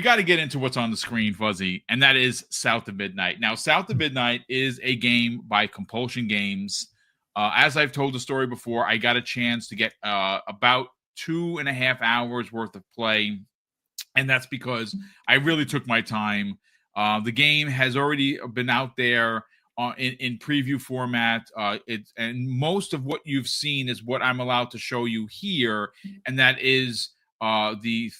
got to get into what's on the screen, Fuzzy, and that is South of Midnight. Now, South of Midnight is a game by Compulsion Games. As I've told the story before, I got a chance to get about 2.5 hours worth of play, and that's because I really took my time. The game has already been out there in preview format. And most of what you've seen is what I'm allowed to show you here, and that is the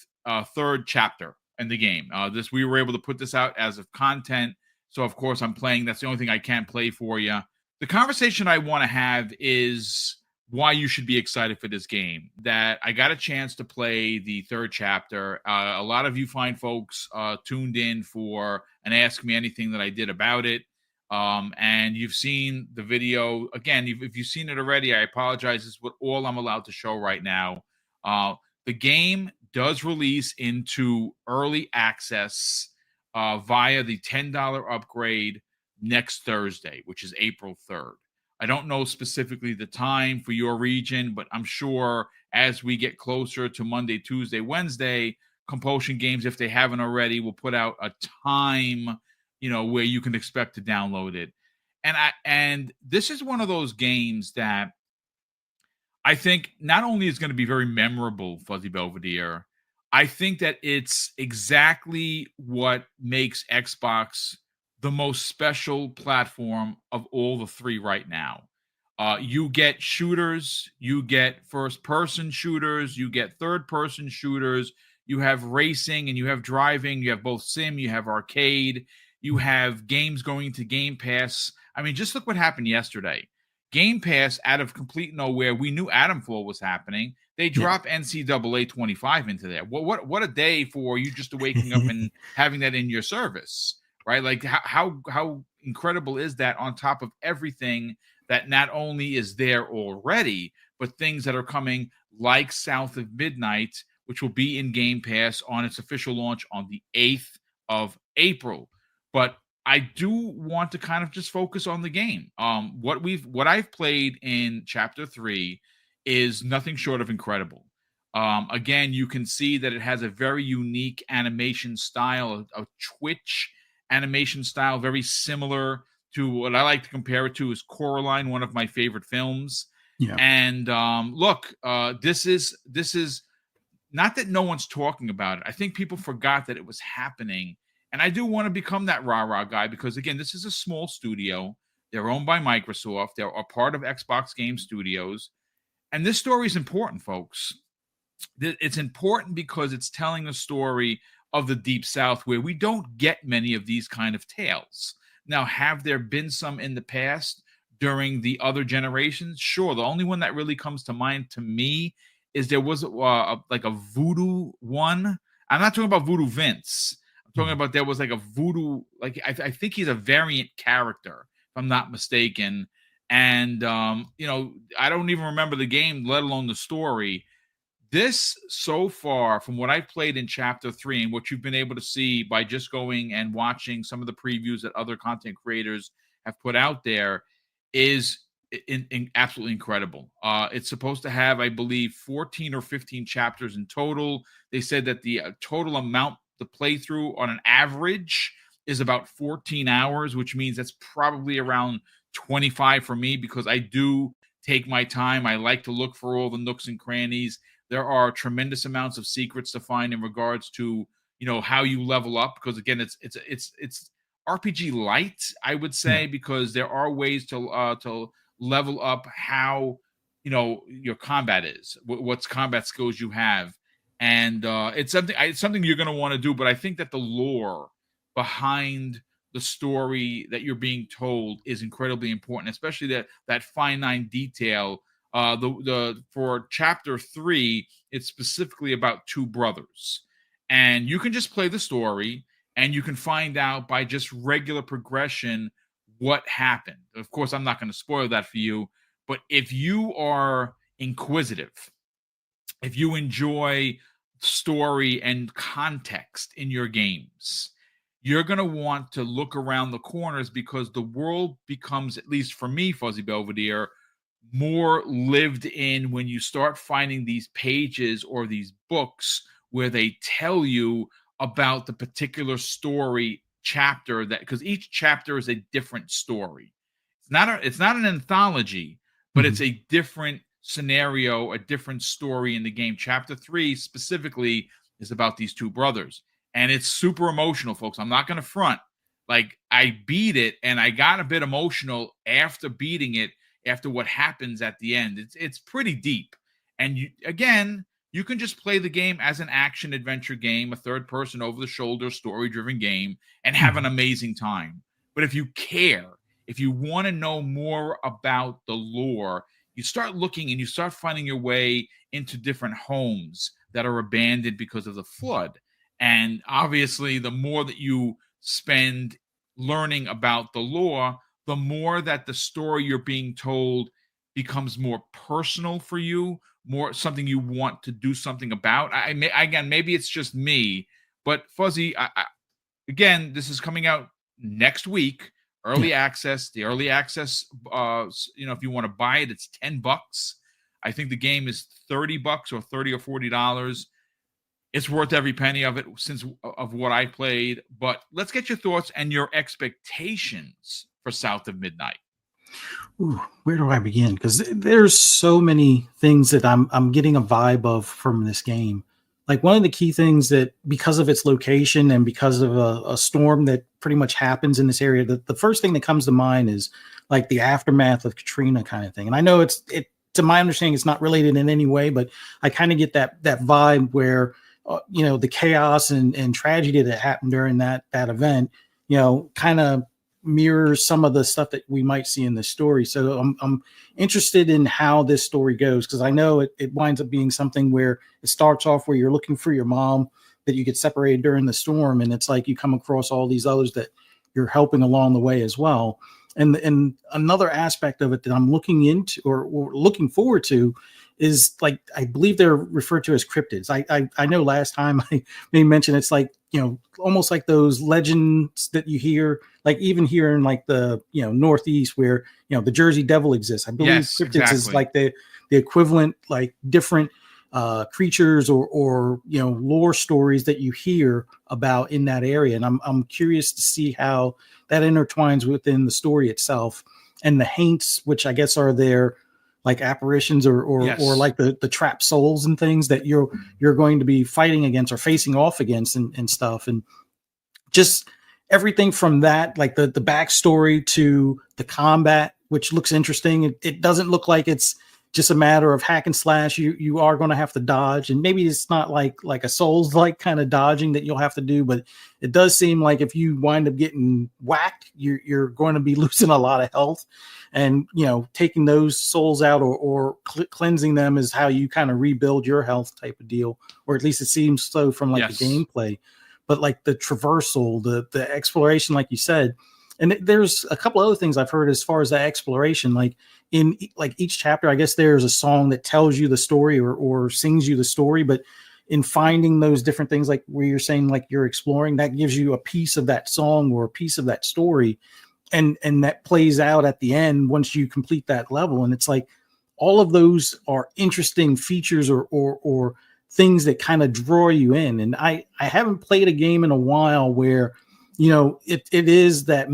third chapter in the game. We were able to put this out as of content, so of course I'm playing. That's the only thing I can't play for you. The conversation I want to have is why you should be excited for this game. That I got a chance to play the third chapter. A lot of you fine folks tuned in for an Ask Me Anything that I did about it. And you've seen the video. Again, if you've seen it already, I apologize. This is all I'm allowed to show right now. The game does release into early access via the $10 upgrade next Thursday, which is April 3rd. I don't know specifically the time for your region, but I'm sure as we get closer to Monday, Tuesday, Wednesday, Compulsion Games, if they haven't already, will put out a time, where you can expect to download it. And this is one of those games that I think not only is going to be very memorable, Fuzzy Belvedere, I think that it's exactly what makes Xbox the most special platform of all the three right now. You get shooters, you get first-person shooters, you get third-person shooters, you have racing and you have driving, you have both sim, you have arcade, you have games going to Game Pass. I mean, just look what happened yesterday. Game Pass, out of complete nowhere, we knew Atomfall was happening. They dropped NCAA 25 into there. What a day for you just waking up and having that in your service, right? Like how incredible is that on top of everything that not only is there already, but things that are coming like South of Midnight, which will be in Game Pass on its official launch on the 8th of April. But I do want to kind of just focus on the game. What I've played in Chapter 3 is nothing short of incredible. Again, you can see that it has a very unique animation style, a Twitch animation style, very similar to what I like to compare it to is Coraline, one of my favorite films. Yeah. And look, this is not that no one's talking about it. I think people forgot that it was happening. And I do want to become that rah-rah guy because, again, this is a small studio. They're owned by Microsoft. They're a part of Xbox Game Studios. And this story is important, folks. It's important because it's telling a story of the Deep South where we don't get many of these kind of tales. Now, have there been some in the past during the other generations? Sure. The only one that really comes to mind to me is there was like a voodoo one. I'm not talking about Voodoo Vince. Talking about there was like a voodoo, like I think he's a variant character, if I'm not mistaken. And, I don't even remember the game, let alone the story. This, so far, from what I've played in Chapter 3 and what you've been able to see by just going and watching some of the previews that other content creators have put out there, is absolutely incredible. It's supposed to have, I believe, 14 or 15 chapters in total. They said that the total amount the playthrough on an average is about 14 hours, which means that's probably around 25 for me because I do take my time. I like to look for all the nooks and crannies. There are tremendous amounts of secrets to find in regards to, how you level up because again, it's RPG light, I would say, because there are ways to level up how, your combat is, what's combat skills you have. And it's something you're going to want to do. But I think that the lore behind the story that you're being told is incredibly important, especially that finite detail. For Chapter 3, it's specifically about two brothers. And you can just play the story and you can find out by just regular progression what happened. Of course, I'm not going to spoil that for you. But if you are inquisitive, if you enjoy story and context in your games, you're going to want to look around the corners because the world becomes, at least for me, Fuzzy Belvedere, more lived in when you start finding these pages or these books where they tell you about the particular story chapter, that because each chapter is a different story. It's not an anthology, but it's a different scenario, a different story in the game. Chapter 3 specifically is about these two brothers, and it's super emotional, folks. I'm not going to front. Like, I beat it, and I got a bit emotional after beating it, after what happens at the end. It's pretty deep. And you can just play the game as an action adventure game, a third person over the shoulder story driven game, and have an amazing time. But if you care, if you want to know more about the lore, you start looking and you start finding your way into different homes that are abandoned because of the flood. And obviously, the more that you spend learning about the lore, the more that the story you're being told becomes more personal for you, more something you want to do something about. Again, maybe it's just me, but Fuzzy, again, this is coming out next week. Early access. The early access, if you want to buy it, it's $10. I think the game is $30 or $30 or $40. It's worth every penny of it since of what I played. But let's get your thoughts and your expectations for South of Midnight. Ooh, where do I begin? Because there's so many things that I'm getting a vibe of from this game. Like, one of the key things that, because of its location and because of a storm that pretty much happens in this area, the first thing that comes to mind is like the aftermath of Katrina kind of thing. And I know it to my understanding, it's not related in any way, but I kind of get that vibe where the chaos and tragedy that happened during that event, kind of mirrors some of the stuff that we might see in this story. So I'm interested in how this story goes, because I know it winds up being something where it starts off where you're looking for your mom, that you get separated during the storm, and it's like you come across all these others that you're helping along the way as well. And another aspect of it that I'm looking into or looking forward to is, like, I believe they're referred to as cryptids. I know last time I may mention it's like, almost like those legends that you hear, like even here in like the, Northeast where, the Jersey Devil exists. I believe cryptids is like the equivalent, like different creatures or lore stories that you hear about in that area. And I'm curious to see how that intertwines within the story itself. And the haints, which I guess are their like apparitions or like the trapped souls and things that you're going to be fighting against or facing off against and stuff. And just everything from that, like the backstory to the combat, which looks interesting. It doesn't look like it's just a matter of hack and slash. You are going to have to dodge, and maybe it's not like a Souls like kind of dodging that you'll have to do, but it does seem like if you wind up getting whacked, you're going to be losing a lot of health, and taking those souls out or cleansing them is how you kind of rebuild your health type of deal, or at least it seems so from like the gameplay. But like the traversal, the exploration, like you said. And there's a couple other things I've heard as far as that exploration, like in like each chapter, I guess there's a song that tells you the story or sings you the story. But in finding those different things, like where you're saying, like you're exploring, that gives you a piece of that song or a piece of that story. And that plays out at the end once you complete that level. And it's like all of those are interesting features or things that kind of draw you in. And I haven't played a game in a while where it is that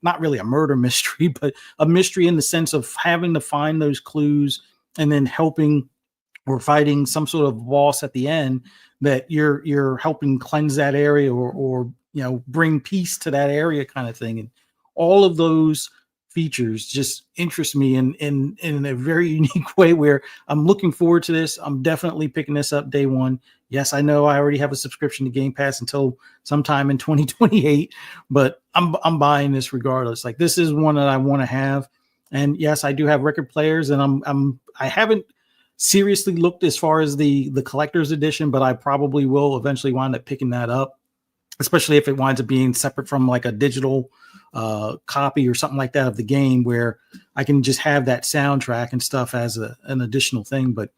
not really a murder mystery, but a mystery in the sense of having to find those clues and then helping or fighting some sort of boss at the end that you're helping cleanse that area or bring peace to that area kind of thing. And all of those features just interest me in a very unique way where I'm looking forward to this. I'm definitely picking this up day one. Yes, I know I already have a subscription to Game Pass until sometime in 2028, but I'm buying this regardless. Like, this is one that I want to have. And yes, I do have record players, and I haven't seriously looked as far as the collector's edition, but I probably will eventually wind up picking that up, especially if it winds up being separate from like a digital copy or something like that of the game, where I can just have that soundtrack and stuff as an additional thing. But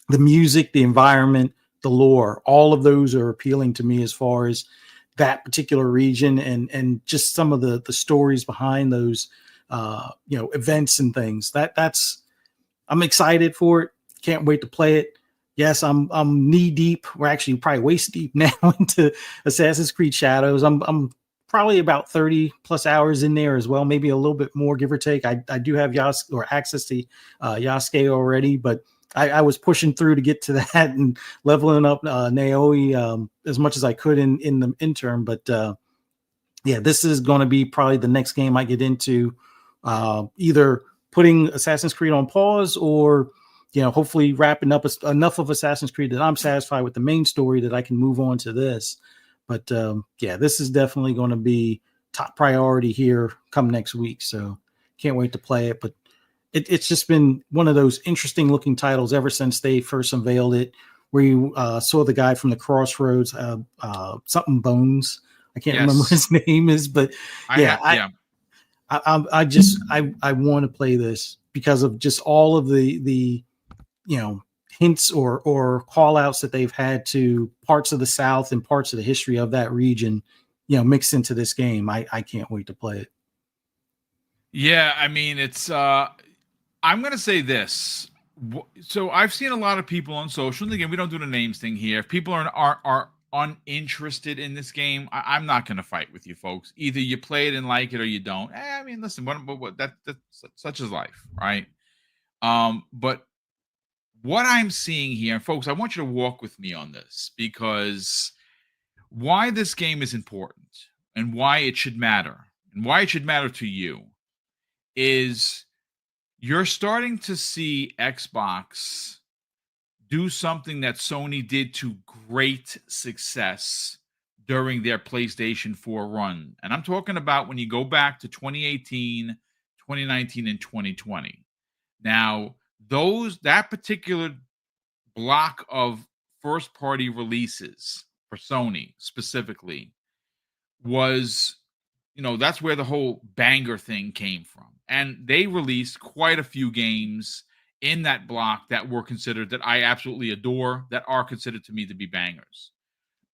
the music, the environment, the lore, all of those are appealing to me as far as that particular region and just some of the stories behind those events and things. I'm excited for it. Can't wait to play it. Yes, I'm knee deep. We're actually probably waist deep now into Assassin's Creed Shadows. I'm probably about 30 plus hours in there as well, maybe a little bit more, give or take. I do have access to Yasuke already, but I was pushing through to get to that and leveling up Naoi as much as I could in the interim. But yeah, this is going to be probably the next game I get into, either putting Assassin's Creed on pause or, hopefully wrapping up enough of Assassin's Creed that I'm satisfied with the main story that I can move on to this. But yeah, this is definitely going to be top priority here come next week. So can't wait to play it. But it's just been one of those interesting looking titles ever since they first unveiled it, where you saw the guy from the Crossroads, something Bones. I can't remember what his name is, but I want to play this because of just all of the hints or call outs that they've had to parts of the South and parts of the history of that region, mixed into this game. I can't wait to play it. Yeah, I mean, it's I'm going to say this. So I've seen a lot of people on social, and again, we don't do the names thing here. If people are uninterested in this game, I'm not going to fight with you folks. Either you play it and like it or you don't. I mean, listen, that's such is life, right? But what I'm seeing here, and folks, I want you to walk with me on this, because why this game is important and why it should matter and why it should matter to you is you're starting to see Xbox do something that Sony did to great success during their PlayStation 4 run. And I'm talking about when you go back to 2018, 2019, and 2020. Now, that particular block of first-party releases for Sony specifically was, that's where the whole banger thing came from. And they released quite a few games in that block that were considered, that I absolutely adore, that are considered to me to be bangers.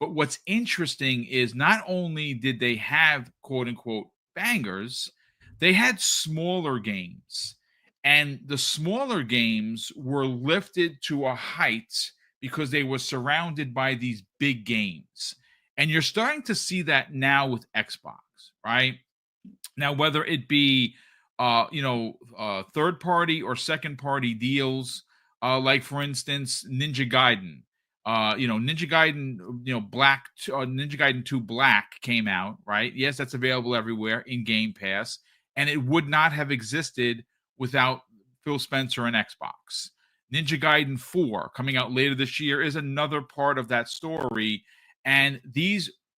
But what's interesting is not only did they have quote unquote bangers, they had smaller games. And the smaller games were lifted to a height because they were surrounded by these big games. And you're starting to see that now with Xbox, right? Now, whether it be third party or second party deals, like for instance, Ninja Gaiden. Ninja Gaiden, Ninja Gaiden 2 Black came out, right? Yes, that's available everywhere in Game Pass, and it would not have existed without Phil Spencer and Xbox. Ninja Gaiden 4 coming out later this year is another part of that story. And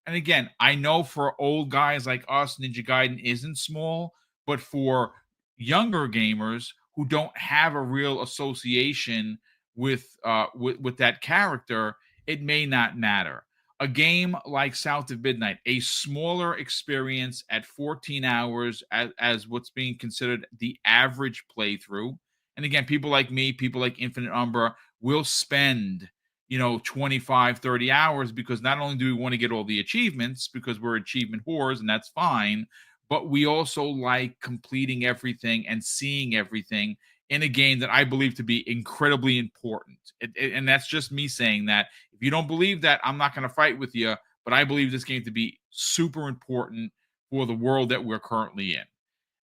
again, I know for old guys like us, Ninja Gaiden isn't small, but for younger gamers who don't have a real association with that character, it may not matter. A game like South of Midnight, a smaller experience at 14 hours as what's being considered the average playthrough. And again, people like me, people like Infinite Umbra will spend 25, 30 hours, because not only do we want to get all the achievements because we're achievement whores, and that's fine, but we also like completing everything and seeing everything in a game that I believe to be incredibly important. And that's just me saying that. If you don't believe that, I'm not going to fight with you, but I believe this game to be super important for the world that we're currently in.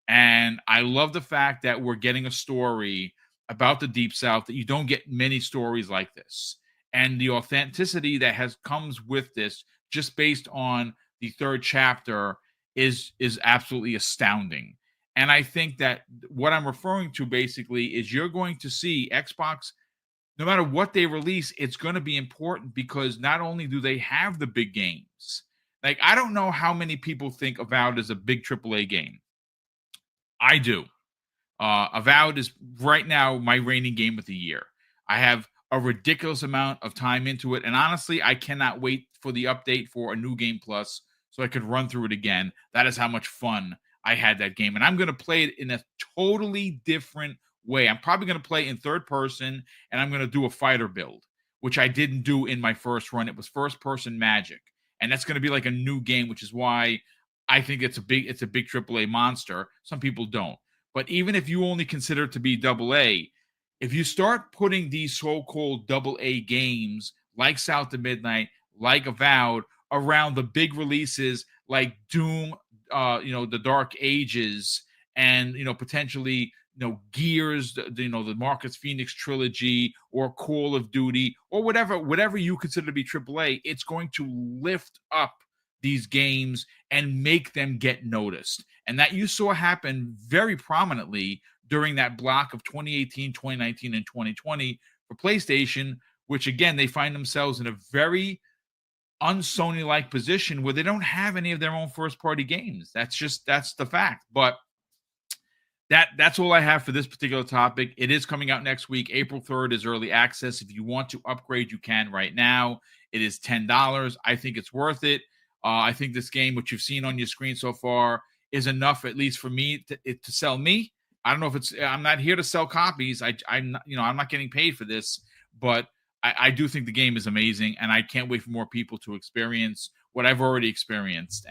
And I love the fact that we're getting a story about the Deep South that you don't get many stories like this. And the authenticity that comes with this, just based on the third chapter, is absolutely astounding. And I think that what I'm referring to basically is you're going to see Xbox, no matter what they release, it's going to be important, because not only do they have the big games, like I don't know how many people think Avowed is a big AAA game. I do. Avowed is right now my reigning game of the year. I have a ridiculous amount of time into it, and honestly, I cannot wait for the update for a new game plus so I could run through it again. That is how much fun I had that game, and I'm going to play it in a totally different way. I'm probably going to play in third person, and I'm going to do a fighter build, which I didn't do in my first run. It was first person magic, and that's going to be like a new game, which is why I think it's a big AAA monster. Some people don't. But even if you only consider it to be AA, if you start putting these so-called AA games like South of Midnight, like Avowed, around the big releases like Doom, the Dark Ages, and potentially Gears, the Marcus Phoenix trilogy, or Call of Duty, or whatever you consider to be AAA, it's going to lift up these games and make them get noticed. And that you saw happen very prominently during that block of 2018, 2019, and 2020 for PlayStation, which again, they find themselves in a very un-Sony-like position where they don't have any of their own first-party games. That's the fact. But that's all I have for this particular topic. It is coming out next week. April 3rd is early access. If you want to upgrade, you can right now. It is $10. I think it's worth it. I think this game, which you've seen on your screen so far, is enough, at least for me, to sell me. I don't know if I'm not here to sell copies. I'm not getting paid for this, but I do think the game is amazing, and I can't wait for more people to experience what I've already experienced.